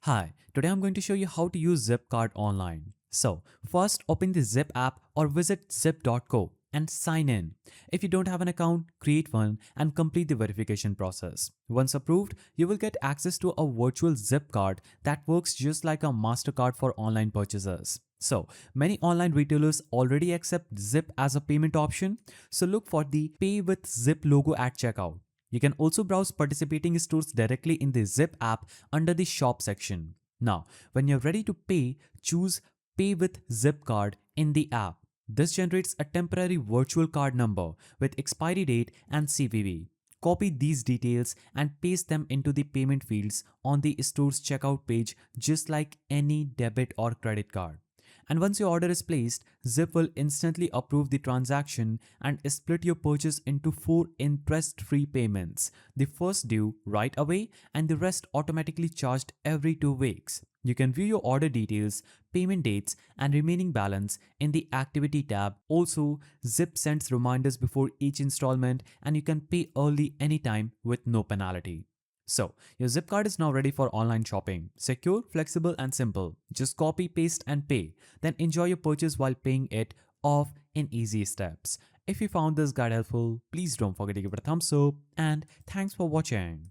Hi, today I'm going to show you how to use Zipcard online. So, first open the Zip app or visit zip.co and sign in. If you don't have an account, create one and complete the verification process. Once approved, you will get access to a virtual Zip card that works just like a MasterCard for online purchases. So, many online retailers already accept Zip as a payment option, so look for the Pay with Zip logo at checkout. You can also browse participating stores directly in the Zip app under the shop section. Now, when you're ready to pay, choose Pay with Zip card in the app. This generates a temporary virtual card number with expiry date and CVV. Copy these details and paste them into the payment fields on the store's checkout page just like any debit or credit card. And once your order is placed, Zip will instantly approve the transaction and split your purchase into 4 interest-free payments. The first due right away and the rest automatically charged every 2 weeks. You can view your order details, payment dates, and remaining balance in the Activity tab. Also, Zip sends reminders before each installment and you can pay early anytime with no penalty. So, your Zipcard is now ready for online shopping. Secure, flexible, and simple. Just copy, paste, and pay. Then enjoy your purchase while paying it off in easy steps. If you found this guide helpful, please don't forget to give it a thumbs up, and thanks for watching.